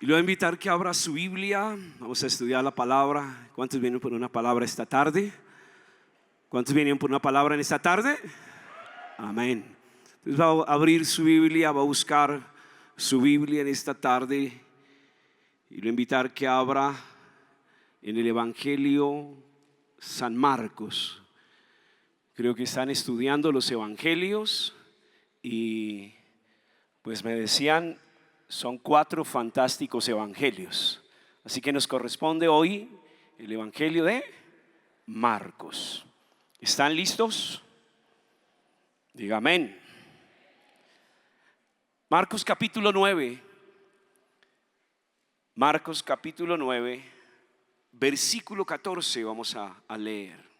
Y lo voy a invitar que abra su Biblia. Vamos a estudiar la palabra. ¿Cuántos vienen por una palabra esta tarde? ¿Cuántos vienen por una palabra en esta tarde? Amén. Entonces va a abrir su Biblia, va a buscar su Biblia en esta tarde. Y lo voy a invitar que abra en el Evangelio San Marcos. Creo que están estudiando los evangelios y pues me decían, son 4 fantásticos evangelios. Así que nos corresponde hoy el evangelio de Marcos. ¿Están listos? Diga amén. Marcos capítulo 9. Marcos capítulo 9, versículo 14 vamos a leer.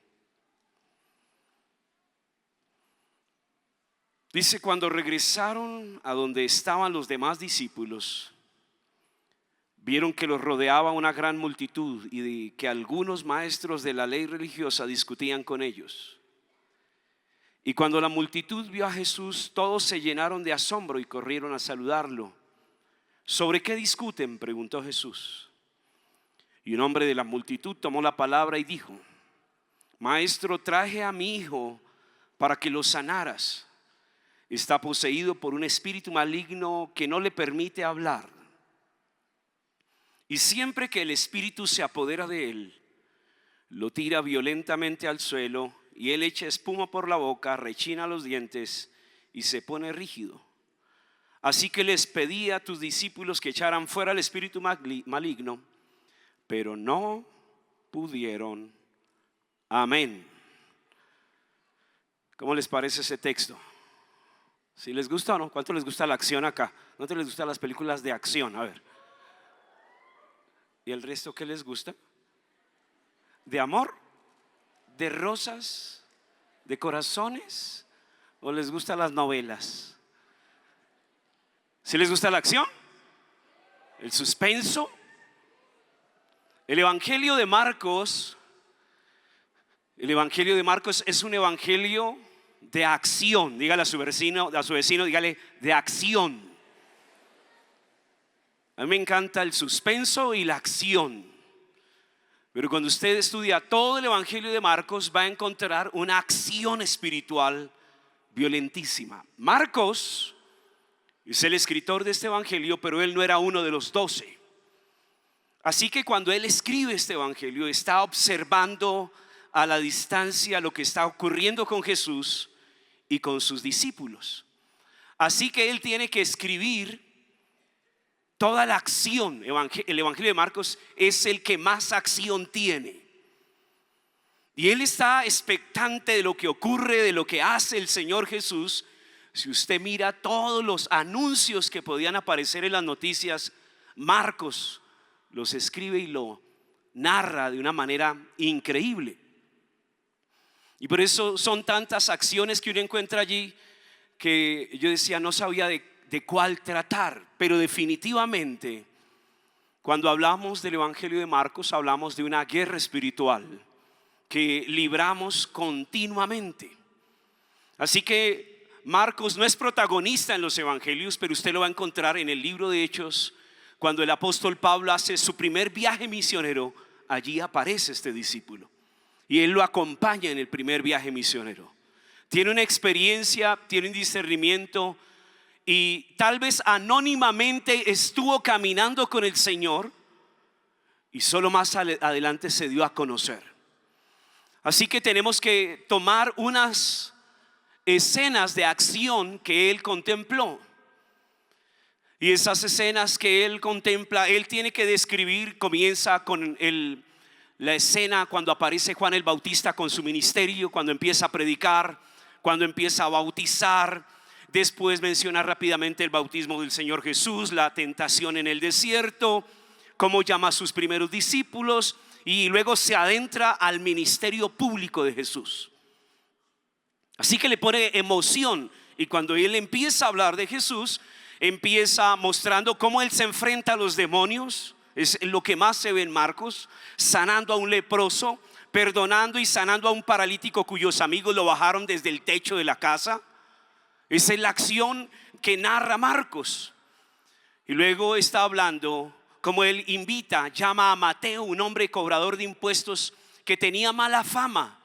Dice: cuando regresaron a donde estaban los demás discípulos, vieron que los rodeaba una gran multitud y que algunos maestros de la ley religiosa discutían con ellos. Y cuando la multitud vio a Jesús, todos se llenaron de asombro y corrieron a saludarlo. ¿Sobre qué discuten?, preguntó Jesús. Y un hombre de la multitud tomó la palabra y dijo: Maestro, traje a mi hijo para que lo sanaras. Está poseído por un espíritu maligno que no le permite hablar. Y siempre que el espíritu se apodera de él, lo tira violentamente al suelo y él echa espuma por la boca, rechina los dientes y se pone rígido. Así que les pedí a tus discípulos que echaran fuera el espíritu maligno, pero no pudieron. Amén. ¿Cómo les parece ese texto? ¿Si les gusta o no? ¿Cuánto les gusta la acción acá? ¿Cuánto les gustan las películas de acción? A ver. ¿Y el resto qué les gusta? ¿De amor? ¿De rosas? ¿De corazones? ¿O les gustan las novelas? ¿Si les gusta la acción? ¿El suspenso? El Evangelio de Marcos es un evangelio de acción. Dígale a su vecino, dígale de acción. A mí me encanta el suspenso y la acción. Pero cuando usted estudia todo el evangelio de Marcos, va a encontrar una acción espiritual violentísima. Marcos es el escritor de este evangelio, pero él no era uno de los 12. Así que cuando él escribe este evangelio, está observando a la distancia lo que está ocurriendo con Jesús y con sus discípulos. Así que él tiene que escribir toda la acción. El evangelio de Marcos es el que más acción tiene. Y él está expectante de lo que ocurre, de lo que hace el Señor Jesús. Si usted mira todos los anuncios que podían aparecer en las noticias, Marcos los escribe y lo narra de una manera increíble. Y por eso son tantas acciones que uno encuentra allí que yo decía, no sabía de cuál tratar. Pero definitivamente cuando hablamos del evangelio de Marcos, hablamos de una guerra espiritual que libramos continuamente. Así que Marcos no es protagonista en los evangelios, pero usted lo va a encontrar en el libro de Hechos. Cuando el apóstol Pablo hace su primer viaje misionero, allí aparece este discípulo y él lo acompaña en el primer viaje misionero. Tiene una experiencia, tiene un discernimiento y tal vez anónimamente estuvo caminando con el Señor y solo más adelante se dio a conocer. Así que tenemos que tomar unas escenas de acción que él contempló. Y esas escenas que él contempla, él tiene que describir. Comienza con la escena cuando aparece Juan el Bautista con su ministerio, cuando empieza a predicar, cuando empieza a bautizar. Después menciona rápidamente el bautismo del Señor Jesús, la tentación en el desierto, cómo llama a sus primeros discípulos, y luego se adentra al ministerio público de Jesús. Así que le pone emoción, y cuando él empieza a hablar de Jesús, empieza mostrando cómo él se enfrenta a los demonios. Es lo que más se ve en Marcos, sanando a un leproso, perdonando y sanando a un paralítico cuyos amigos lo bajaron desde el techo de la casa. Esa es la acción que narra Marcos. Y luego está hablando como él invita, llama a Mateo, un hombre cobrador de impuestos que tenía mala fama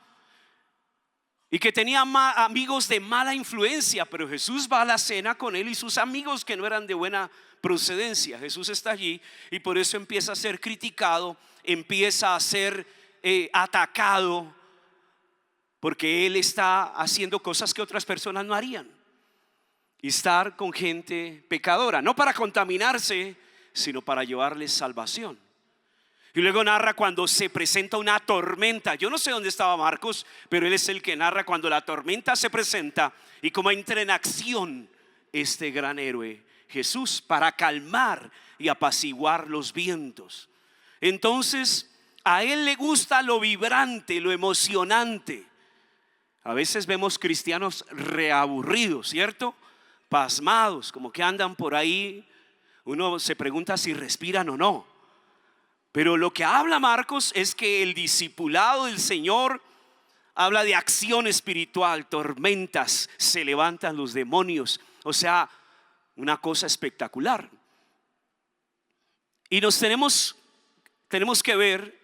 y que tenía amigos de mala influencia, pero Jesús va a la cena con él y sus amigos que no eran de buena procedencia. Jesús está allí y por eso empieza a ser criticado, empieza a ser atacado, porque él está haciendo cosas que otras personas no harían, y estar con gente pecadora, no para contaminarse, sino para llevarles salvación. Y luego narra cuando se presenta una tormenta. Yo no sé dónde estaba Marcos, pero él es el que narra cuando la tormenta se presenta y cómo entra en acción este gran héroe Jesús para calmar y apaciguar los vientos. Entonces a él le gusta lo vibrante, lo emocionante. A veces vemos cristianos reaburridos, ¿cierto? Pasmados, como que andan por ahí. Uno se pregunta si respiran o no. Pero lo que habla Marcos es que el discipulado del Señor habla de acción espiritual, tormentas, se levantan los demonios, o sea, una cosa espectacular. Y tenemos que ver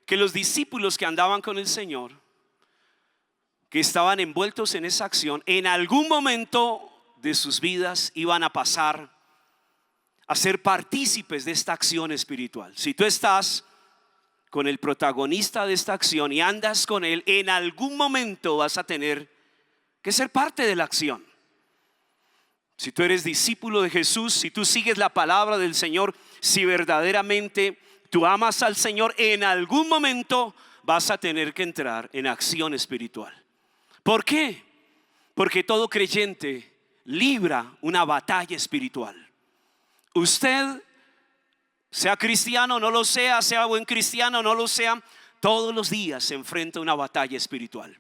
que los discípulos que andaban con el Señor, que estaban envueltos en esa acción, en algún momento de sus vidas iban a pasar a ser partícipes de esta acción espiritual. Si tú estás con el protagonista de esta acción y andas con él, en algún momento vas a tener que ser parte de la acción. Si tú eres discípulo de Jesús, si tú sigues la palabra del Señor, si verdaderamente tú amas al Señor, en algún momento vas a tener que entrar en acción espiritual. ¿Por qué? Porque todo creyente libra una batalla espiritual. Usted, sea cristiano o no lo sea, sea buen cristiano o no lo sea, todos los días se enfrenta a una batalla espiritual,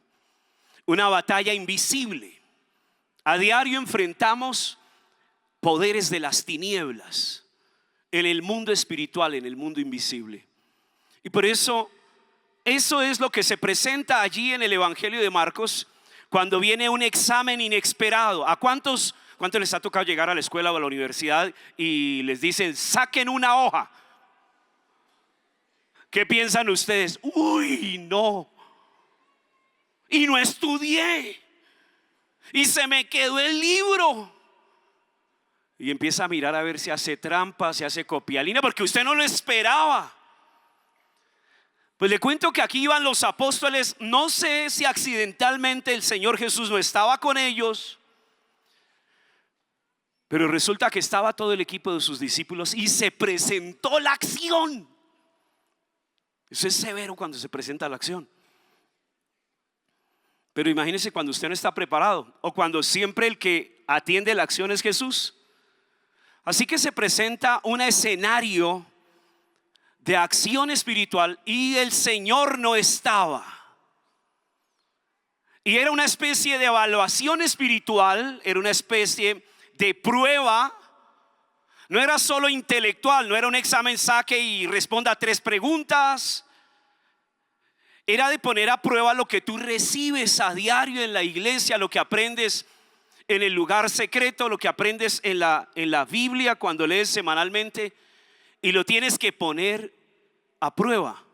una batalla invisible. A diario enfrentamos poderes de las tinieblas en el mundo espiritual, en el mundo invisible. Y por eso es lo que se presenta allí en el Evangelio de Marcos, cuando viene un examen inesperado. ¿A cuántos les ha tocado llegar a la escuela o a la universidad y les dicen saquen una hoja? ¿Qué piensan ustedes? Uy, no. Y no estudié. Y se me quedó el libro. Y empieza a mirar a ver si hace trampa, si hace copialina, porque usted no lo esperaba. Pues le cuento que aquí iban los apóstoles. No sé si accidentalmente el Señor Jesús no estaba con ellos, pero resulta que estaba todo el equipo de sus discípulos y se presentó la acción. Eso es severo cuando se presenta la acción. Pero imagínese cuando usted no está preparado, o cuando siempre el que atiende la acción es Jesús. Así que se presenta un escenario de acción espiritual y el Señor no estaba. Y era una especie de evaluación espiritual, era una especie de prueba. No era solo intelectual, no era un examen saque y responda 3 preguntas. Era de poner a prueba lo que tú recibes a diario en la iglesia, lo que aprendes en el lugar secreto, lo que aprendes en la Biblia cuando lees semanalmente, y lo tienes que poner a prueba.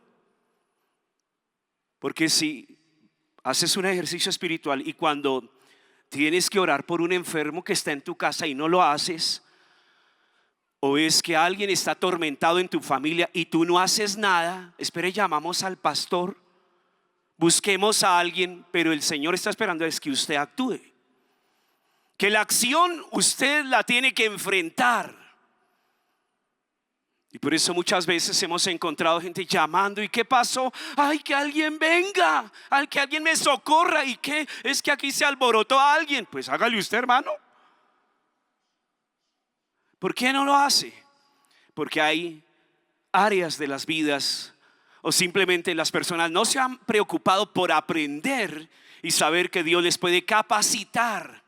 Porque si haces un ejercicio espiritual y cuando tienes que orar por un enfermo que está en tu casa y no lo haces, o es que alguien está atormentado en tu familia y tú no haces nada, espere, llamamos al pastor, busquemos a alguien, pero el Señor está esperando es que usted actúe, que la acción usted la tiene que enfrentar. Y por eso muchas veces hemos encontrado gente llamando, ¿y qué pasó? Ay, que alguien venga, ay, que alguien me socorra. ¿Y qué? Es que aquí se alborotó a alguien. Pues hágale usted, hermano. ¿Por qué no lo hace? Porque hay áreas de las vidas, o simplemente las personas no se han preocupado por aprender y saber que Dios les puede capacitar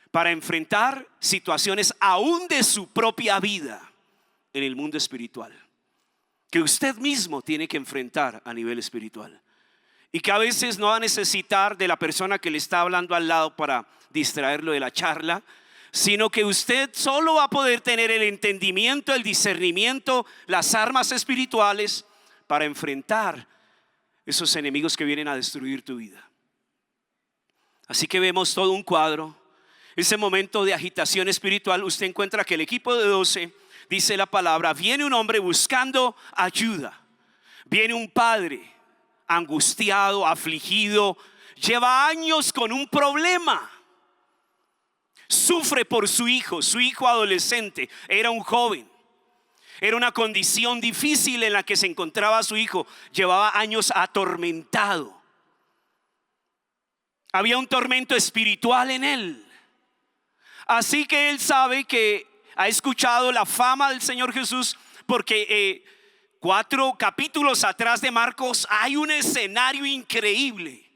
para enfrentar situaciones aún de su propia vida en el mundo espiritual, que usted mismo tiene que enfrentar a nivel espiritual, y que a veces no va a necesitar de la persona que le está hablando al lado para distraerlo de la charla, sino que usted solo va a poder tener el entendimiento, el discernimiento, las armas espirituales para enfrentar esos enemigos que vienen a destruir tu vida. Así que vemos todo un cuadro. Ese momento de agitación espiritual, usted encuentra que el equipo de 12, dice la palabra, viene un hombre buscando ayuda. Viene un padre angustiado, afligido, lleva años con un problema. Sufre por su hijo adolescente, era un joven. Era una condición difícil en la que se encontraba su hijo. Llevaba años atormentado. Había un tormento espiritual en él. Así que él sabe que ha escuchado la fama del Señor Jesús, porque 4 capítulos atrás de Marcos hay un escenario increíble.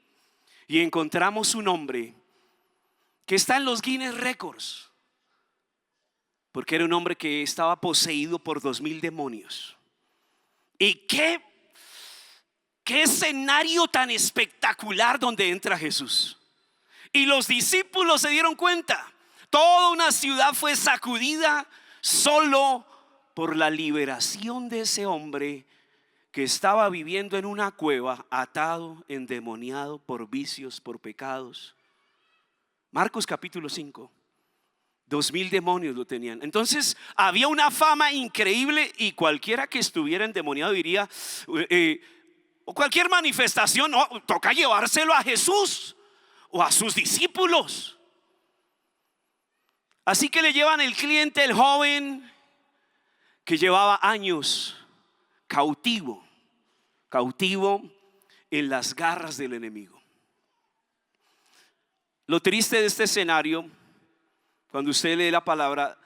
Y encontramos un hombre que está en los Guinness Records, porque era un hombre que estaba poseído por 2000 demonios. Y qué escenario tan espectacular donde entra Jesús. Y los discípulos se dieron cuenta. Toda una ciudad fue sacudida solo por la liberación de ese hombre que estaba viviendo en una cueva, atado, endemoniado por vicios, por pecados. Marcos capítulo 5. 2000 demonios lo tenían. Entonces había una fama increíble, y cualquiera que estuviera endemoniado diría, o cualquier manifestación, no, toca llevárselo a Jesús o a sus discípulos. Así que le llevan el cliente, el joven que llevaba años cautivo en las garras del enemigo. Lo triste de este escenario, cuando usted lee la palabra,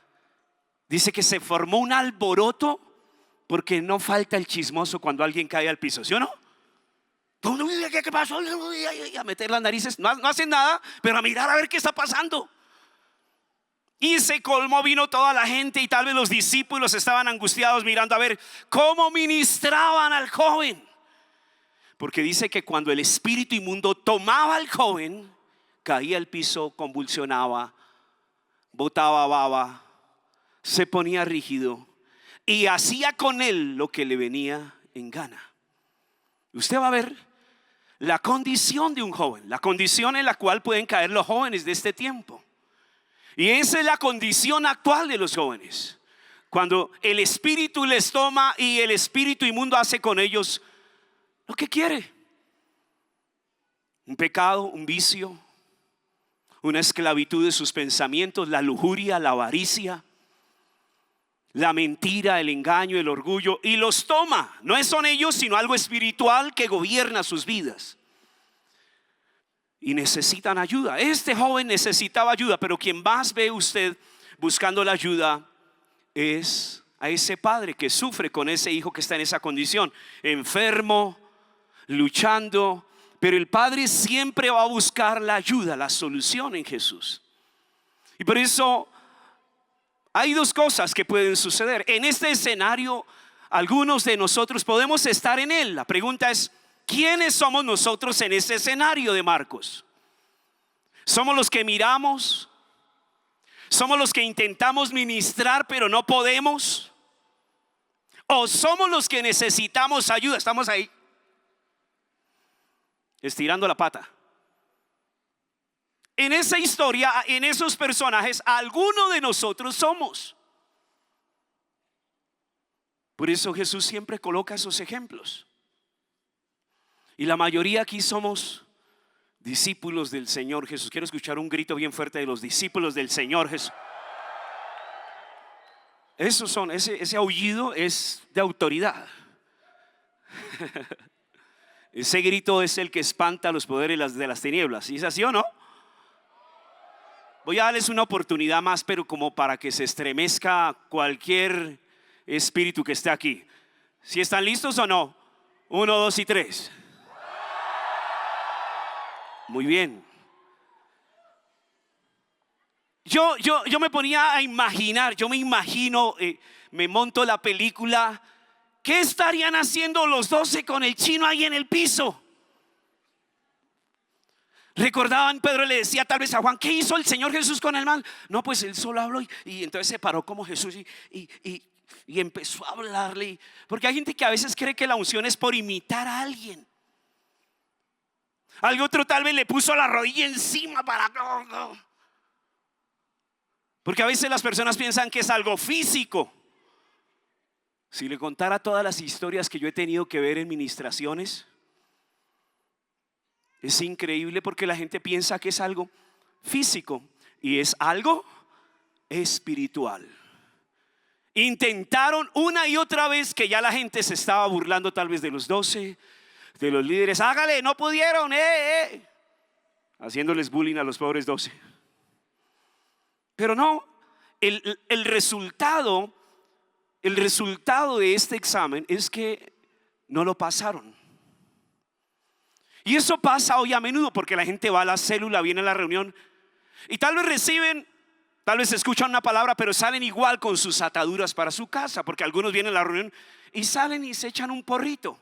dice que se formó un alboroto, porque no falta el chismoso cuando alguien cae al piso, ¿sí o no? ¿Qué pasó? A meter las narices, no hacen nada, pero a mirar a ver qué está pasando. Y se colmó, vino toda la gente, y tal vez los discípulos estaban angustiados mirando a ver cómo ministraban al joven. Porque dice que cuando el espíritu inmundo tomaba al joven, caía al piso, convulsionaba, botaba baba, se ponía rígido y hacía con él lo que le venía en gana. Usted va a ver la condición de un joven, la condición en la cual pueden caer los jóvenes de este tiempo. Y esa es la condición actual de los jóvenes. Cuando el espíritu les toma y el espíritu inmundo hace con ellos lo que quiere. Un pecado, un vicio, una esclavitud de sus pensamientos, la lujuria, la avaricia, la mentira, el engaño, el orgullo, y los toma. No son ellos, sino algo espiritual que gobierna sus vidas. Y necesitan ayuda. Este joven necesitaba ayuda, pero quien más ve usted buscando la ayuda es a ese padre que sufre con ese hijo que está en esa condición, enfermo, luchando. Pero el padre siempre va a buscar la ayuda, la solución en Jesús. Y por eso hay dos cosas que pueden suceder. En este escenario, algunos de nosotros podemos estar en él. La pregunta es, ¿quiénes somos nosotros en este escenario de Marcos? ¿Somos los que miramos? ¿Somos los que intentamos ministrar pero no podemos? ¿O somos los que necesitamos ayuda? Estamos ahí, estirando la pata. En esa historia, en esos personajes, alguno de nosotros somos. Por eso Jesús siempre coloca esos ejemplos. Y la mayoría aquí somos discípulos del Señor Jesús. Quiero escuchar un grito bien fuerte de los discípulos del Señor Jesús. Esos son, ese aullido es de autoridad. Ese grito es el que espanta los poderes de las tinieblas. ¿Y es así o no? Voy a darles una oportunidad más, pero como para que se estremezca cualquier espíritu que esté aquí. ¿Si están listos o no? 1, 2 y 3. Muy bien. Yo me ponía a imaginar, yo me imagino, me monto la película. ¿Qué estarían haciendo los 12 con el chino ahí en el piso? Recordaban, Pedro le decía tal vez a Juan: ¿qué hizo el Señor Jesús con el mal? No, pues él solo habló y entonces se paró como Jesús y empezó a hablarle. Porque hay gente que a veces cree que la unción es por imitar a alguien. Algo otro tal vez le puso la rodilla encima para... Porque a veces las personas piensan que es algo físico. Si le contara todas las historias que yo he tenido que ver en ministraciones, es increíble porque la gente piensa que es algo físico y es algo espiritual. Intentaron una y otra vez, que ya la gente se estaba burlando tal vez de los 12, de los líderes. Hágale, no pudieron, haciéndoles bullying a los pobres 12. Pero no, el resultado de este examen es que no lo pasaron. Y eso pasa hoy a menudo porque la gente va a la célula, viene a la reunión y tal vez reciben, tal vez escuchan una palabra, pero salen igual con sus ataduras para su casa. Porque algunos vienen a la reunión y salen y se echan un porrito.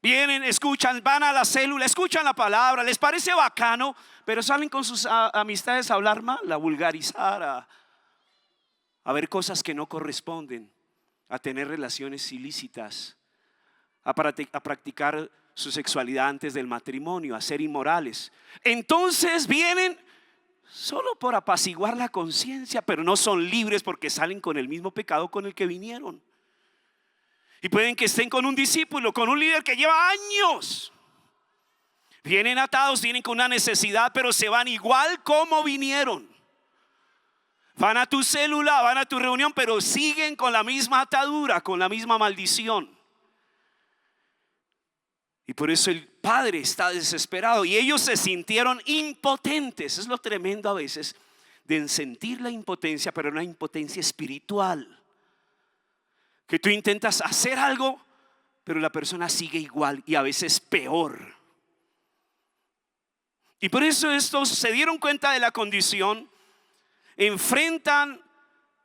Vienen, escuchan, van a la célula, escuchan la palabra, les parece bacano, pero salen con sus amistades a hablar mal, a vulgarizar, a ver cosas que no corresponden, a tener relaciones ilícitas, a practicar su sexualidad antes del matrimonio, a ser inmorales. Entonces vienen solo por apaciguar la conciencia, pero no son libres porque salen con el mismo pecado con el que vinieron. Y pueden que estén con un discípulo, con un líder que lleva años. Vienen atados, vienen con una necesidad, pero se van igual como vinieron. Van a tu célula, van a tu reunión, pero siguen con la misma atadura, con la misma maldición. Y por eso el padre está desesperado y ellos se sintieron impotentes. Es lo tremendo a veces de sentir la impotencia, pero una impotencia espiritual. Que tú intentas hacer algo, pero la persona sigue igual y a veces peor. Y por eso estos se dieron cuenta de la condición, enfrentan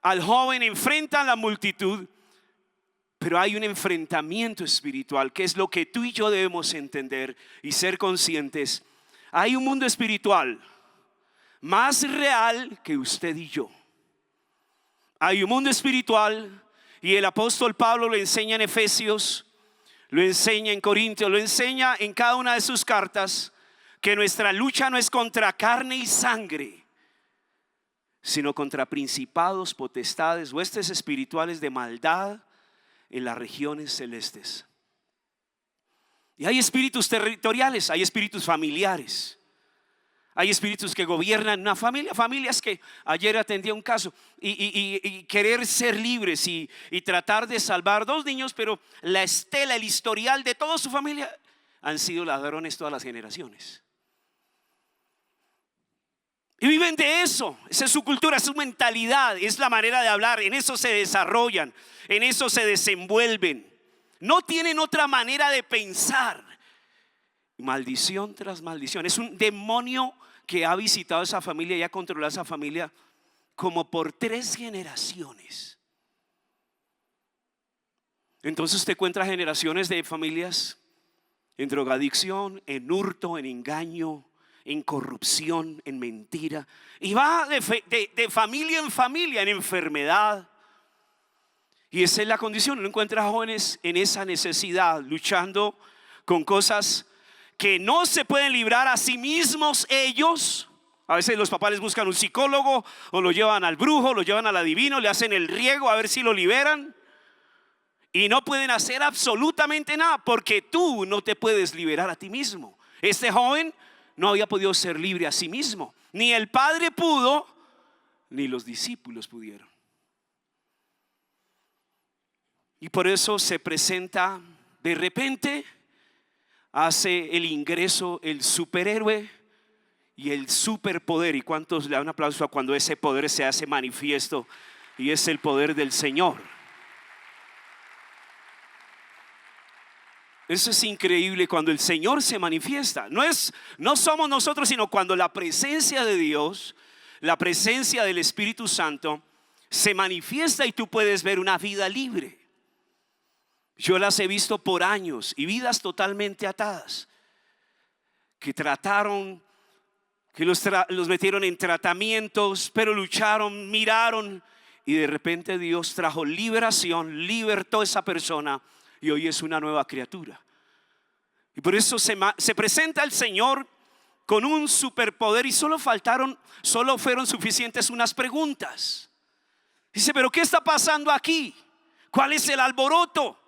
al joven, enfrentan la multitud. Pero hay un enfrentamiento espiritual que es lo que tú y yo debemos entender y ser conscientes. Hay un mundo espiritual más real que usted y yo. Hay un mundo espiritual y el apóstol Pablo lo enseña en Efesios, lo enseña en Corintios, lo enseña en cada una de sus cartas, que nuestra lucha no es contra carne y sangre, sino contra principados, potestades, huestes espirituales de maldad en las regiones celestes. Y hay espíritus territoriales, hay espíritus familiares, hay espíritus que gobiernan una familia. Familias que ayer atendí un caso y querer ser libres y tratar de salvar 2 niños, pero la estela, el historial de toda su familia han sido ladrones todas las generaciones. Y viven de eso. Esa es su cultura, es su mentalidad, es la manera de hablar. En eso se desarrollan, en eso se desenvuelven. No tienen otra manera de pensar. Maldición tras maldición. Es un demonio que ha visitado esa familia y ha controlado esa familia como por 3 generaciones. Entonces usted encuentra generaciones de familias en drogadicción, en hurto, en engaño, en corrupción, en mentira. Y va de familia en familia, en enfermedad. Y esa es la condición. Uno encuentra jóvenes en esa necesidad, luchando con cosas que no se pueden librar a sí mismos ellos. A veces los papás les buscan un psicólogo, o lo llevan al brujo, lo llevan al adivino, le hacen el riego a ver si lo liberan. Y no pueden hacer absolutamente nada porque tú no te puedes liberar a ti mismo. Este joven no había podido ser libre a sí mismo. Ni el padre pudo, ni los discípulos pudieron. Y por eso se presenta de repente, hace el ingreso el superhéroe y el superpoder. ¿Y cuántos le dan un aplauso a cuando ese poder se hace manifiesto? Y es el poder del Señor. Eso es increíble cuando el Señor se manifiesta. No somos nosotros, sino cuando la presencia de Dios, la presencia del Espíritu Santo se manifiesta y tú puedes ver una vida libre. Yo las he visto por años y vidas totalmente atadas, que trataron, que los metieron en tratamientos, pero lucharon, miraron, y de repente Dios trajo liberación, libertó a esa persona y hoy es una nueva criatura. Y por eso se presenta el Señor con un superpoder y solo fueron suficientes unas preguntas. Dice, pero ¿qué está pasando aquí? ¿Cuál es el alboroto?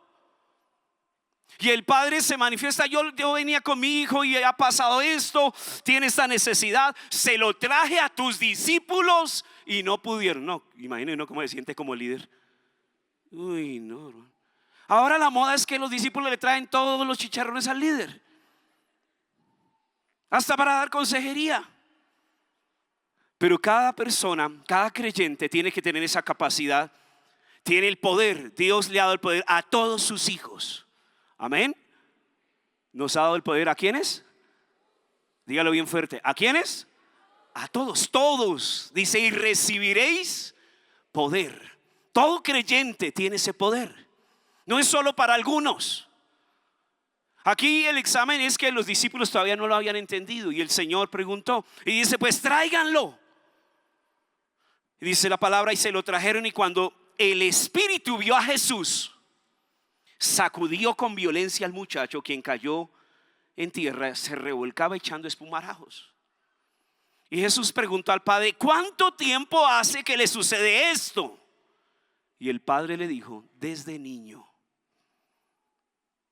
Y el padre se manifiesta, yo venía con mi hijo y ha pasado esto, tiene esta necesidad, se lo traje a tus discípulos y no pudieron. No, imagínense cómo se siente como líder. Uy, no. Ahora la moda es que los discípulos le traen todos los chicharrones al líder, hasta para dar consejería. Pero cada persona, cada creyente tiene que tener esa capacidad, tiene el poder. Dios le ha dado el poder a todos sus hijos. Amén. Nos ha dado el poder ¿a quiénes? Dígalo bien fuerte. ¿A quiénes? A todos, todos. Dice, y recibiréis poder. Todo creyente tiene ese poder. No es solo para algunos. Aquí el examen es que los discípulos todavía no lo habían entendido y el Señor preguntó y dice, pues tráiganlo. Y dice la palabra, y se lo trajeron, y cuando el Espíritu vio a Jesús, sacudió con violencia al muchacho, quien cayó en tierra, se revolcaba echando espumarajos. Y Jesús preguntó al padre, ¿cuánto tiempo hace que le sucede esto? Y el padre le dijo, desde niño.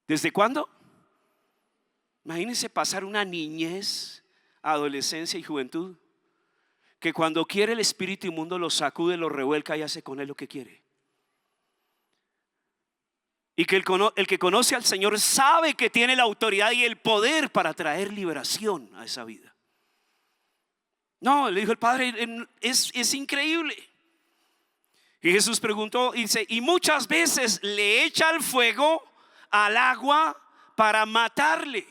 ¿Desde cuándo? Imagínense pasar una niñez, adolescencia y juventud, que cuando quiere el espíritu inmundo lo sacude, lo revuelca y hace con él lo que quiere. Y que el que conoce al Señor sabe que tiene la autoridad y el poder para traer liberación a esa vida. No, le dijo el padre, es increíble. Y Jesús preguntó, dice, y muchas veces le echa al fuego, al agua, para matarle.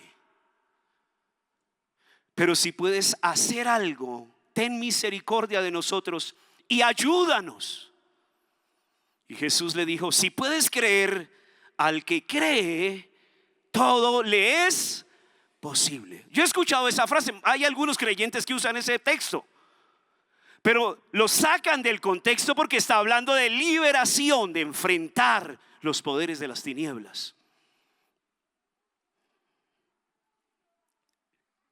Pero si puedes hacer algo, ten misericordia de nosotros y ayúdanos. Y Jesús le dijo, si puedes creer, al que cree, todo le es posible. Yo he escuchado esa frase, hay algunos creyentes que usan ese texto, pero lo sacan del contexto porque está hablando de liberación, de enfrentar los poderes de las tinieblas.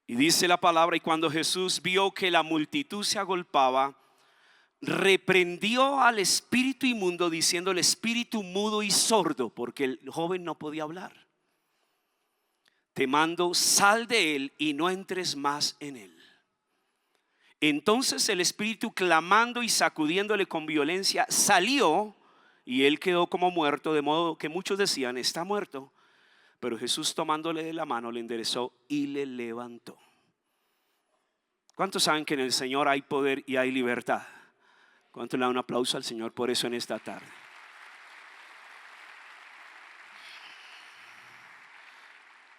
Y dice la palabra, y cuando Jesús vio que la multitud se agolpaba, reprendió al espíritu inmundo, diciendo, el espíritu mudo y sordo, porque el joven no podía hablar, te mando, sal de él y no entres más en él. Entonces el espíritu, clamando y sacudiéndole con violencia, salió, y él quedó como muerto, de modo que muchos decían, está muerto. Pero Jesús, tomándole de la mano, le enderezó y le levantó. ¿Cuántos saben que en el Señor hay poder y hay libertad? ¿Cuánto le dan un aplauso al Señor por eso en esta tarde?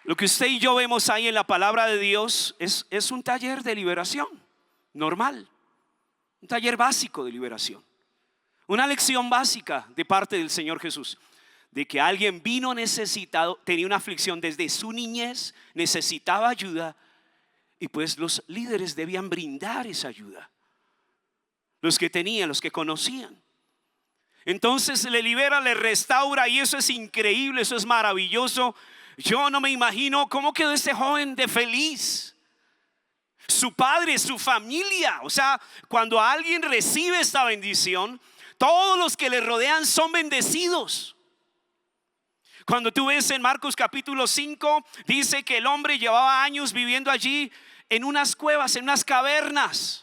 Lo que usted y yo vemos ahí en la palabra de Dios es un taller de liberación normal, un taller básico de liberación, una lección básica de parte del Señor Jesús, de que alguien vino necesitado, tenía una aflicción desde su niñez, necesitaba ayuda, y pues los líderes debían brindar esa ayuda. Los que tenían, los que conocían. Entonces le libera, le restaura, y eso es increíble, eso es maravilloso. Yo no me imagino cómo quedó ese joven de feliz. Su padre, su familia. O sea, cuando alguien recibe esta bendición, todos los que le rodean son bendecidos. Cuando tú ves en Marcos capítulo 5, dice que el hombre llevaba años viviendo allí en unas cuevas, en unas cavernas.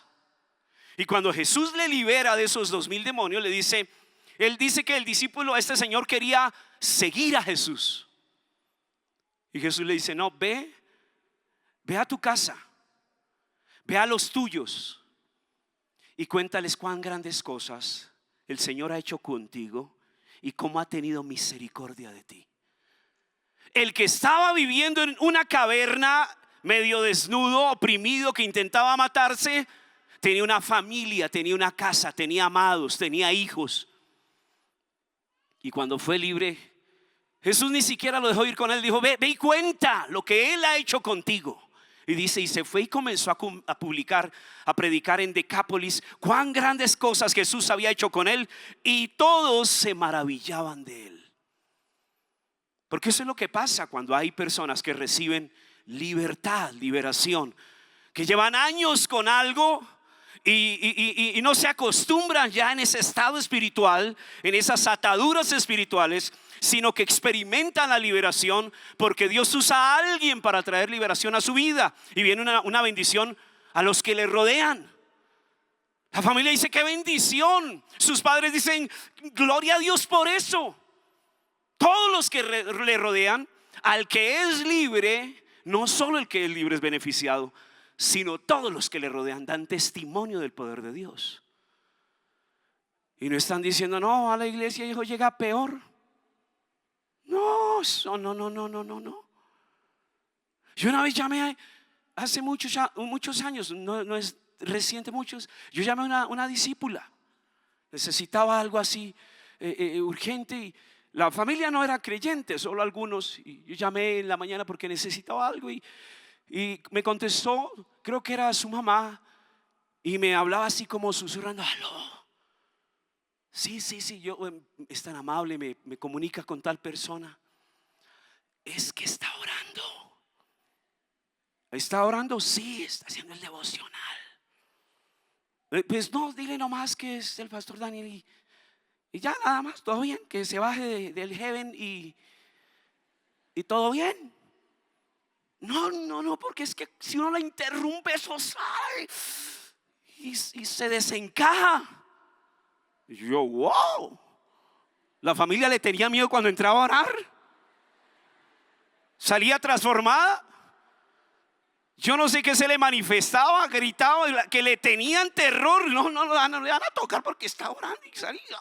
Y cuando Jesús le libera de esos 2000 demonios, él dice que el discípulo, este señor, quería seguir a Jesús. Y Jesús le dice, no, ve a tu casa, ve a los tuyos y cuéntales cuán grandes cosas el Señor ha hecho contigo y cómo ha tenido misericordia de ti. El que estaba viviendo en una caverna, medio desnudo, oprimido, que intentaba matarse, tenía una familia, tenía una casa, tenía amados, tenía hijos. Y cuando fue libre, Jesús ni siquiera lo dejó ir con él. Dijo, ve y cuenta lo que él ha hecho contigo. Y dice, y se fue y comenzó a publicar, a predicar en Decápolis cuán grandes cosas Jesús había hecho con él, y todos se maravillaban de él. Porque eso es lo que pasa cuando hay personas que reciben libertad, liberación, que llevan años con algo y no se acostumbran ya en ese estado espiritual, en esas ataduras espirituales, sino que experimentan la liberación, porque Dios usa a alguien para traer liberación a su vida, y viene una bendición a los que le rodean. La familia dice: qué bendición. Sus padres dicen: gloria a Dios por eso. Todos los que le rodean, al que es libre, no solo el que es libre es beneficiado, sino todos los que le rodean dan testimonio del poder de Dios. Y no están diciendo: no, a la iglesia hijo llega peor. No, no. Yo una vez llamé, hace muchos años, no es reciente, muchos. Yo llamé a una discípula, necesitaba algo así urgente, y la familia no era creyente, solo algunos. Y yo llamé en la mañana porque necesitaba algo, y me contestó, creo que era su mamá, y me hablaba así como susurrando: aló. Sí, yo, es tan amable, me comunica con tal persona. Es que está orando. ¿Está orando? Sí, está haciendo el devocional. Pues no, dile nomás que es el pastor Daniel, y ya, nada más, todo bien, que se baje del heaven y todo bien. No, porque es que si uno la interrumpe, eso sale y se desencaja. Y yo, wow. La familia le tenía miedo cuando entraba a orar. Salía transformada. Yo no sé qué se le manifestaba, gritaba, que le tenían terror. No le van a tocar porque está orando, y salía.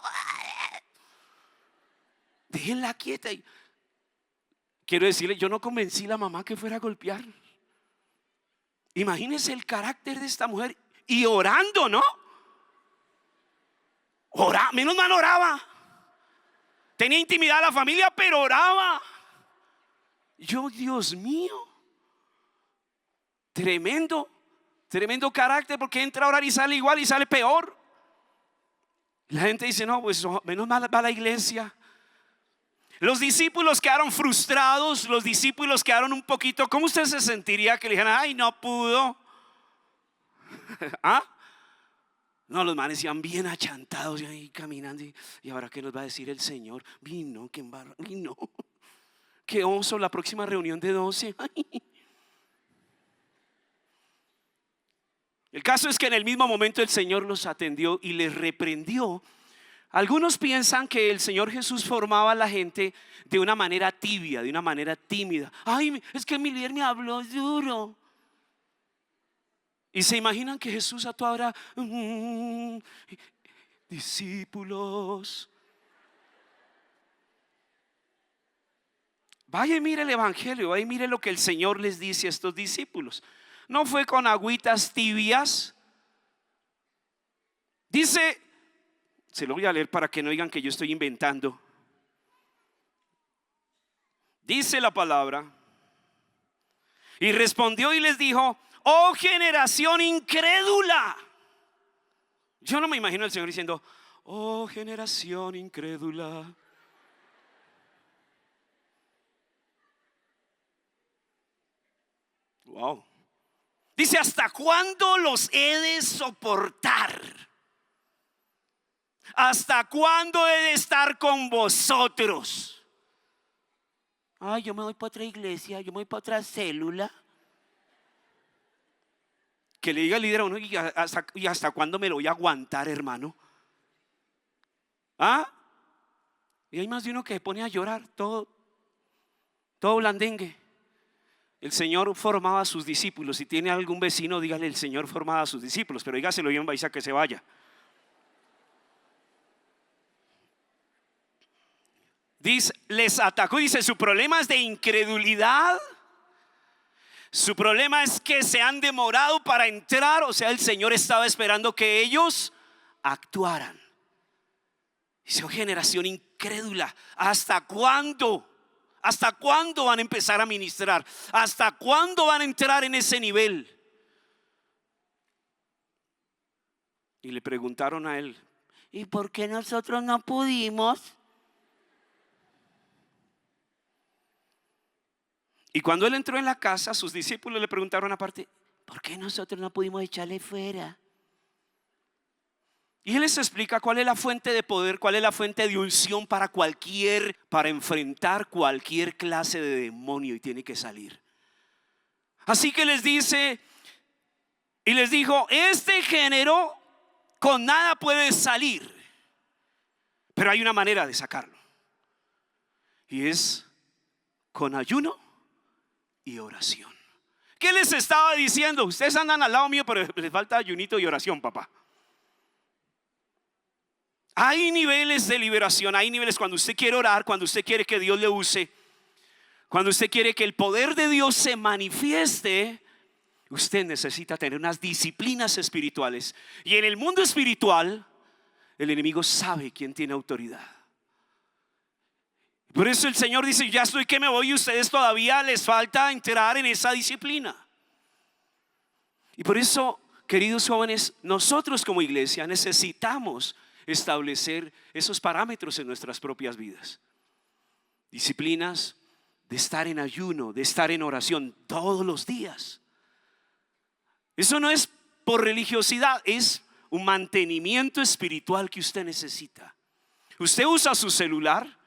Déjenla quieta. Quiero decirle, yo no convencí a la mamá que fuera a golpear. Imagínense el carácter de esta mujer, y orando, ¿no? Menos mal oraba. Tenía intimidad a la familia, pero oraba. Yo, Dios mío, tremendo carácter, porque entra a orar y sale igual y sale peor. La gente dice: no, pues menos mal va a la iglesia. Los discípulos quedaron frustrados, los discípulos quedaron un poquito. ¿Cómo usted se sentiría que le dijeran: ay, no pudo? ¿Ah? No, los manes iban bien achantados y ahí caminando. ¿Y ahora qué nos va a decir el Señor? Vino, qué embarra, vino. Qué oso, la próxima reunión de 12. Ay. El caso es que en el mismo momento el Señor los atendió y les reprendió. Algunos piensan que el Señor Jesús formaba a la gente de una manera tibia, de una manera tímida. Ay, es que mi líder me habló duro. Y se imaginan que Jesús a toda hora: discípulos. Vaya y mire el evangelio, vaya y mire lo que el Señor les dice a estos discípulos. No fue con agüitas tibias. Dice, se lo voy a leer para que no digan que yo estoy inventando. Dice la palabra: y respondió y les dijo: oh generación incrédula. Yo no me imagino al Señor diciendo: oh generación incrédula. Wow. Dice: ¿hasta cuándo los he de soportar? ¿Hasta cuándo he de estar con vosotros? Ay, yo me voy para otra iglesia, yo me voy para otra célula. Que le diga al líder a uno: ¿y hasta cuándo me lo voy a aguantar, hermano? ¿Ah? Y hay más de uno que se pone a llorar, todo blandengue. El Señor formaba a sus discípulos. Si tiene algún vecino, dígale: el Señor formaba a sus discípulos. Pero dígaselo bien, vais a que se vaya. Dice, les atacó, dice: su problema es de incredulidad. Su problema es que se han demorado para entrar. O sea, el Señor estaba esperando que ellos actuaran. Dice: oh generación incrédula, ¿hasta cuándo? ¿Hasta cuándo van a empezar a ministrar? ¿Hasta cuándo van a entrar en ese nivel? Y le preguntaron a él: ¿y por qué nosotros no pudimos? Y cuando él entró en la casa, sus discípulos le preguntaron aparte: ¿por qué nosotros no pudimos echarle fuera? Y él les explica cuál es la fuente de poder, cuál es la fuente de unción para enfrentar cualquier clase de demonio, y tiene que salir. Así que les dice y les dijo: este género con nada puede salir, pero hay una manera de sacarlo, y es con ayuno y oración. ¿Qué les estaba diciendo? Ustedes andan al lado mío, pero les falta ayunito y oración, papá. Hay niveles de liberación, hay niveles cuando usted quiere orar, cuando usted quiere que Dios le use, cuando usted quiere que el poder de Dios se manifieste. Usted necesita tener unas disciplinas espirituales, y en el mundo espiritual el enemigo sabe quién tiene autoridad. Por eso el Señor dice: ya estoy que me voy, y ustedes todavía les falta entrar en esa disciplina. Y por eso, queridos jóvenes, nosotros como iglesia necesitamos establecer esos parámetros en nuestras propias vidas. Disciplinas de estar en ayuno, de estar en oración todos los días. Eso no es por religiosidad, es un mantenimiento espiritual que usted necesita. Usted usa su celular,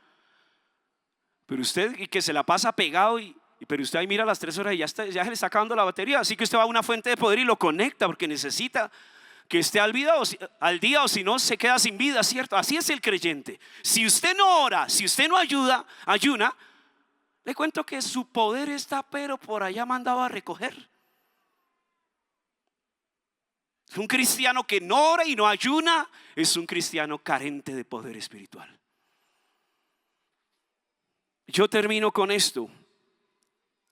pero usted que se la pasa pegado, pero usted ahí mira a las 3 horas y ya se le está acabando la batería. Así que usted va a una fuente de poder y lo conecta, porque necesita que esté al día, o si no se queda sin vida, ¿cierto? Así es el creyente. Si usted no ora, si usted no ayuna, le cuento que su poder está pero por allá mandado a recoger. Un cristiano que no ora y no ayuna es un cristiano carente de poder espiritual. Yo termino con esto.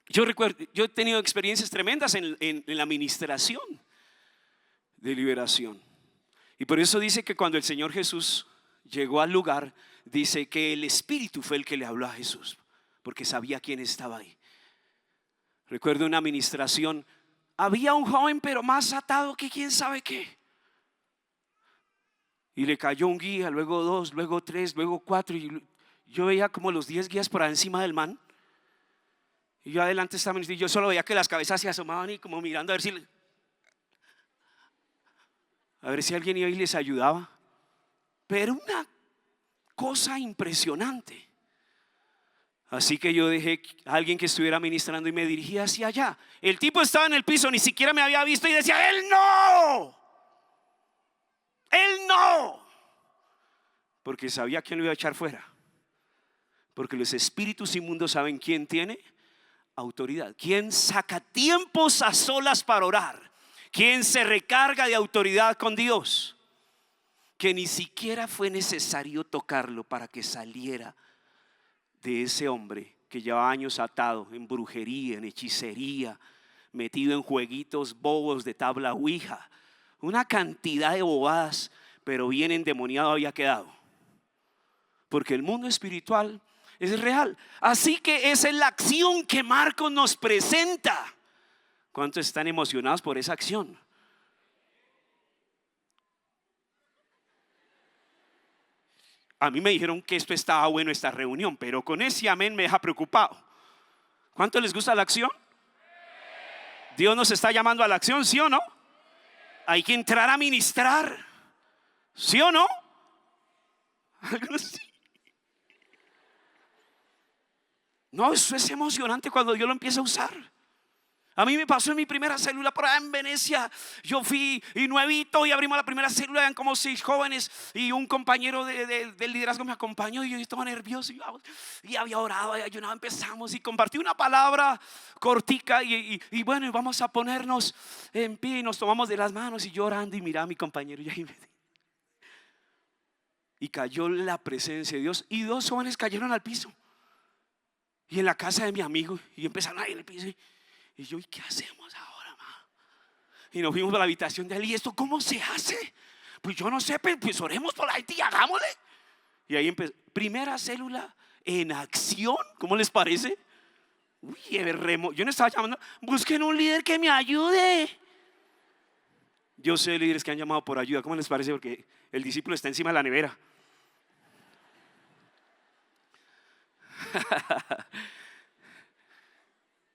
Yo recuerdo, yo he tenido experiencias tremendas en la administración de liberación. Y por eso dice que cuando el Señor Jesús llegó al lugar, dice que el Espíritu fue el que le habló a Jesús, porque sabía quién estaba ahí. Recuerdo una administración, había un joven pero más atado que quién sabe qué, y le cayó un guía, luego 2, luego 3, luego 4, y yo veía como los 10 guías por encima del man, y yo adelante estaba, y yo solo veía que las cabezas se asomaban y como mirando a ver si alguien iba y les ayudaba. Pero una cosa impresionante. Así que yo dejé a alguien que estuviera ministrando y me dirigí hacia allá. El tipo estaba en el piso, ni siquiera me había visto, y decía: él no, porque sabía quién lo iba a echar fuera. Porque los espíritus inmundos saben quién tiene autoridad, quién saca tiempos a solas para orar, quién se recarga de autoridad con Dios, que ni siquiera fue necesario tocarlo para que saliera de ese hombre que lleva años atado en brujería, en hechicería, metido en jueguitos bobos de tabla ouija, una cantidad de bobadas, pero bien endemoniado había quedado. Porque el mundo espiritual es real. Así que esa es la acción que Marcos nos presenta. ¿Cuántos están emocionados por esa acción? A mí me dijeron que esto estaba bueno, esta reunión, pero con ese amén me deja preocupado. ¿Cuánto les gusta la acción? Dios nos está llamando a la acción, ¿sí o no? Hay que entrar a ministrar, ¿sí o no? Algunos sí. No, eso es emocionante cuando Dios lo empieza a usar. A mí me pasó en mi primera célula por allá en Venecia. Yo fui y nuevito, y abrimos la primera célula, eran como 6 jóvenes, y un compañero del liderazgo me acompañó, y yo estaba nervioso y había orado y ayunado. Empezamos y compartí una palabra cortica, y bueno, vamos a ponernos en pie, y nos tomamos de las manos, y yo orando y miraba a mi compañero, y cayó la presencia de Dios, y 2 jóvenes cayeron al piso, y en la casa de mi amigo, y empezaron a ir al piso. Y yo: ¿y qué hacemos ahora, ma? Y nos fuimos a la habitación de él. ¿Y esto cómo se hace? Pues yo no sé, pues oremos por Haití, hagámosle. Y ahí empezó. Primera célula en acción. ¿Cómo les parece? Uy, yo no estaba llamando, busquen un líder que me ayude. Yo sé líderes que han llamado por ayuda. ¿Cómo les parece? Porque el discípulo está encima de la nevera.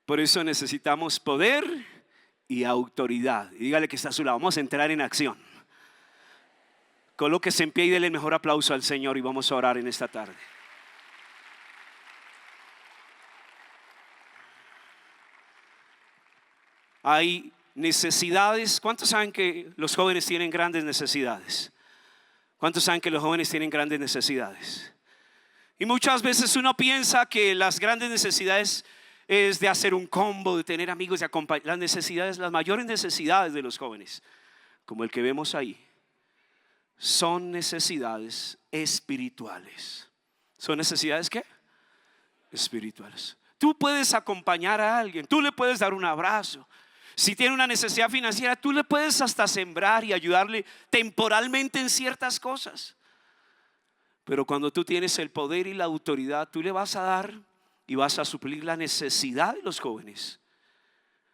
Por eso necesitamos poder y autoridad. Y dígale que está a su lado, vamos a entrar en acción. Colóquese en pie y dele el mejor aplauso al Señor y vamos a orar en esta tarde. Hay necesidades. ¿Cuántos saben que los jóvenes tienen grandes necesidades? ¿Cuántos saben que los jóvenes tienen grandes necesidades? Y muchas veces uno piensa que las grandes necesidades es de hacer un combo, de tener amigos, de acompañar. Las necesidades, las mayores necesidades de los jóvenes, como el que vemos ahí, son necesidades espirituales. ¿Son necesidades qué? Espirituales. Tú puedes acompañar a alguien, tú le puedes dar un abrazo. Si tiene una necesidad financiera, tú le puedes hasta sembrar y ayudarle temporalmente en ciertas cosas. Pero cuando tú tienes el poder y la autoridad, tú le vas a dar y vas a suplir la necesidad de los jóvenes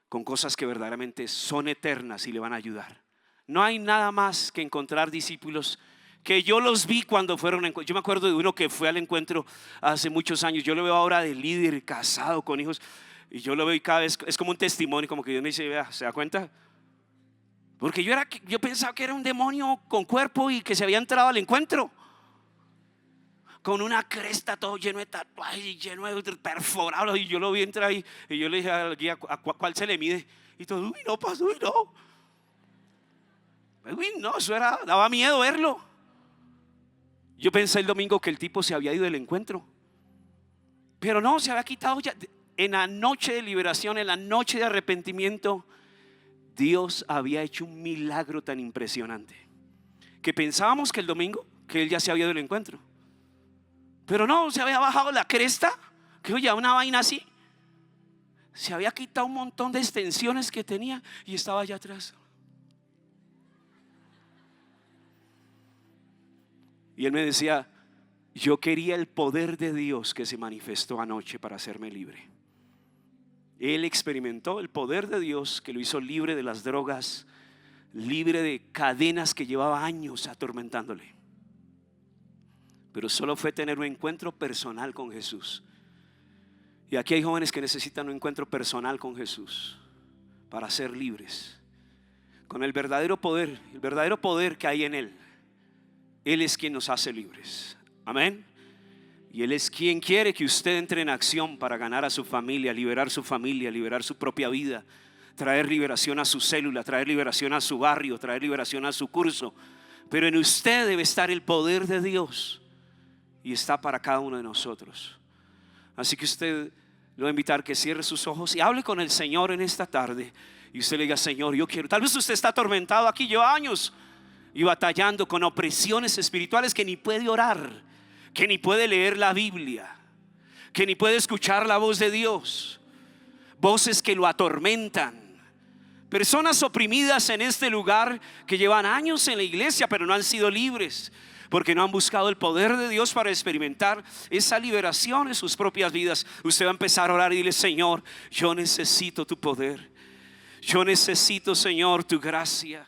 con cosas que verdaderamente son eternas y le van a ayudar. No hay nada más que encontrar discípulos que yo los vi cuando fueron. Yo me acuerdo de uno que fue al encuentro hace muchos años. Yo lo veo ahora de líder, casado, con hijos. Y yo lo veo y cada vez es como un testimonio, como que Dios me dice, vea, ¿se da cuenta? Porque yo pensaba que era un demonio con cuerpo y que se había entrado al encuentro con una cresta, todo lleno de tatuajes, lleno de perforados. Y yo lo vi entrar ahí y yo le dije al guía, ¿a cuál se le mide? Y todo, uy, no, pasó, uy, no. Uy, no, eso daba miedo verlo. Yo pensé el domingo que el tipo se había ido del encuentro, pero no, se había quitado ya. En la noche de liberación, en la noche de arrepentimiento, Dios había hecho un milagro tan impresionante que pensábamos que el domingo que él ya se había ido del encuentro, pero no, se había bajado la cresta, que oye, una vaina así, se había quitado un montón de extensiones que tenía y estaba allá atrás. Y él me decía, yo quería el poder de Dios que se manifestó anoche para hacerme libre. Él experimentó el poder de Dios que lo hizo libre de las drogas, libre de cadenas que llevaba años atormentándole. Pero solo fue tener un encuentro personal con Jesús. Y aquí hay jóvenes que necesitan un encuentro personal con Jesús para ser libres, con el verdadero poder que hay en Él. Él es quien nos hace libres. Amén. Y Él es quien quiere que usted entre en acción para ganar a su familia, liberar su propia vida, traer liberación a su célula, traer liberación a su barrio, traer liberación a su curso. Pero en usted debe estar el poder de Dios y está para cada uno de nosotros. Así que usted lo voy a invitar que cierre sus ojos y hable con el Señor en esta tarde. Y usted le diga, Señor, yo quiero. Tal vez usted está atormentado aquí, lleva años y batallando con opresiones espirituales que ni puede orar, que ni puede leer la Biblia, que ni puede escuchar la voz de Dios, voces que lo atormentan, personas oprimidas en este lugar que llevan años en la iglesia pero no han sido libres porque no han buscado el poder de Dios para experimentar esa liberación en sus propias vidas. Usted va a empezar a orar y dile, Señor, yo necesito tu poder, yo necesito, Señor, tu gracia.